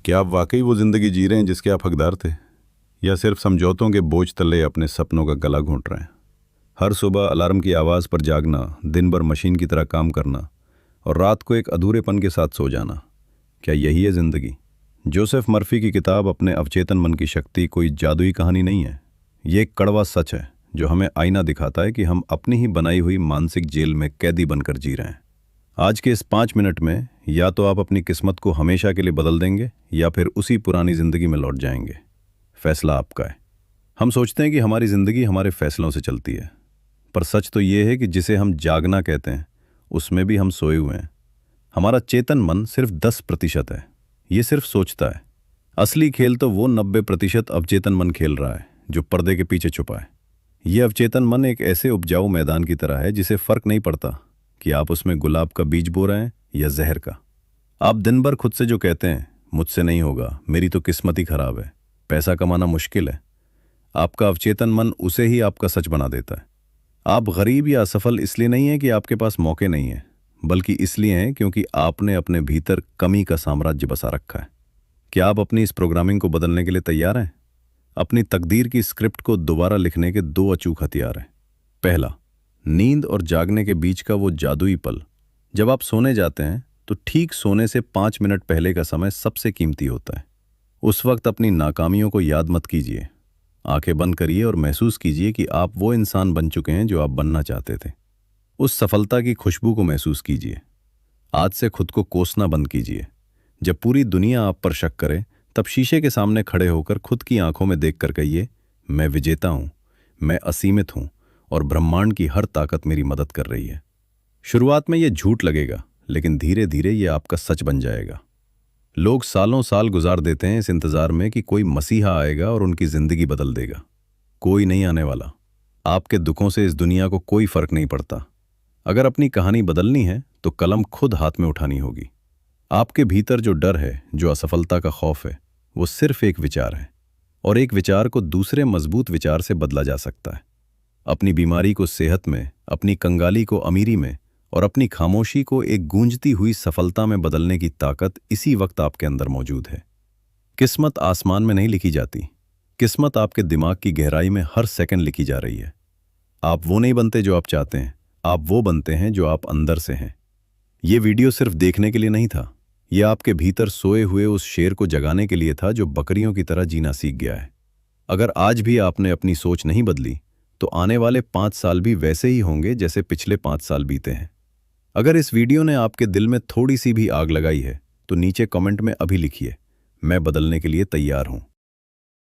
क्या आप वाकई वो ज़िंदगी जी रहे हैं जिसके आप हकदार थे, या सिर्फ समझौतों के बोझ तले अपने सपनों का गला घोंट रहे हैं? हर सुबह अलार्म की आवाज़ पर जागना, दिन भर मशीन की तरह काम करना और रात को एक अधूरेपन के साथ सो जाना, क्या यही है ज़िंदगी? जोसेफ मर्फी की किताब अपने अवचेतन मन की शक्ति कोई जादुई कहानी नहीं है। ये एक कड़वा सच है जो हमें आईना दिखाता है कि हम अपनी ही बनाई हुई मानसिक जेल में कैदी बनकर जी रहे हैं। आज के इस 5 मिनट में या तो आप अपनी किस्मत को हमेशा के लिए बदल देंगे या फिर उसी पुरानी ज़िंदगी में लौट जाएंगे। फैसला आपका है। हम सोचते हैं कि हमारी ज़िंदगी हमारे फैसलों से चलती है, पर सच तो ये है कि जिसे हम जागना कहते हैं उसमें भी हम सोए हुए हैं। हमारा चेतन मन सिर्फ 10% है। ये सिर्फ सोचता है। असली खेल तो वो 90% अवचेतन मन खेल रहा है जो पर्दे के पीछे छुपा है। ये अवचेतन मन एक ऐसे उपजाऊ मैदान की तरह है जिसे फर्क नहीं पड़ता कि आप उसमें गुलाब का बीज बो रहे हैं या जहर का। आप दिन भर खुद से जो कहते हैं, मुझसे नहीं होगा, मेरी तो किस्मत ही खराब है, पैसा कमाना मुश्किल है, आपका अवचेतन मन उसे ही आपका सच बना देता है। आप गरीब या असफल इसलिए नहीं हैं कि आपके पास मौके नहीं हैं, बल्कि इसलिए हैं क्योंकि आपने अपने भीतर कमी का साम्राज्य बसा रखा है। क्या आप अपनी इस प्रोग्रामिंग को बदलने के लिए तैयार हैं? अपनी तकदीर की स्क्रिप्ट को दोबारा लिखने के 2 अचूक हथियार हैं। पहला, नींद और जागने के बीच का वो जादुई पल। जब आप सोने जाते हैं तो ठीक सोने से 5 मिनट पहले का समय सबसे कीमती होता है। उस वक्त अपनी नाकामियों को याद मत कीजिए। आंखें बंद करिए और महसूस कीजिए कि आप वो इंसान बन चुके हैं जो आप बनना चाहते थे। उस सफलता की खुशबू को महसूस कीजिए। आज से खुद को कोसना बंद कीजिए। जब पूरी दुनिया आप पर शक करे, तब शीशे के सामने खड़े होकर खुद की आंखों में देखकर कहिए, मैं विजेता हूं, मैं असीमित हूं और ब्रह्मांड की हर ताकत मेरी मदद कर रही है। शुरुआत में यह झूठ लगेगा, लेकिन धीरे धीरे यह आपका सच बन जाएगा। लोग सालों साल गुजार देते हैं इस इंतजार में कि कोई मसीहा आएगा और उनकी जिंदगी बदल देगा। कोई नहीं आने वाला। आपके दुखों से इस दुनिया को कोई फर्क नहीं पड़ता। अगर अपनी कहानी बदलनी है तो कलम खुद हाथ में उठानी होगी। आपके भीतर जो डर है, जो असफलता का खौफ है, वो सिर्फ एक विचार है, और एक विचार को दूसरे मजबूत विचार से बदला जा सकता है। अपनी बीमारी को सेहत में, अपनी कंगाली को अमीरी में और अपनी खामोशी को एक गूंजती हुई सफलता में बदलने की ताकत इसी वक्त आपके अंदर मौजूद है। किस्मत आसमान में नहीं लिखी जाती। किस्मत आपके दिमाग की गहराई में हर सेकंड लिखी जा रही है। आप वो नहीं बनते जो आप चाहते हैं, आप वो बनते हैं जो आप अंदर से हैं। ये वीडियो सिर्फ देखने के लिए नहीं था। यह आपके भीतर सोए हुए उस शेर को जगाने के लिए था जो बकरियों की तरह जीना सीख गया है। अगर आज भी आपने अपनी सोच नहीं बदली तो आने वाले 5 साल भी वैसे ही होंगे जैसे पिछले 5 साल बीते हैं। अगर इस वीडियो ने आपके दिल में थोड़ी सी भी आग लगाई है तो नीचे कमेंट में अभी लिखिए, मैं बदलने के लिए तैयार हूं।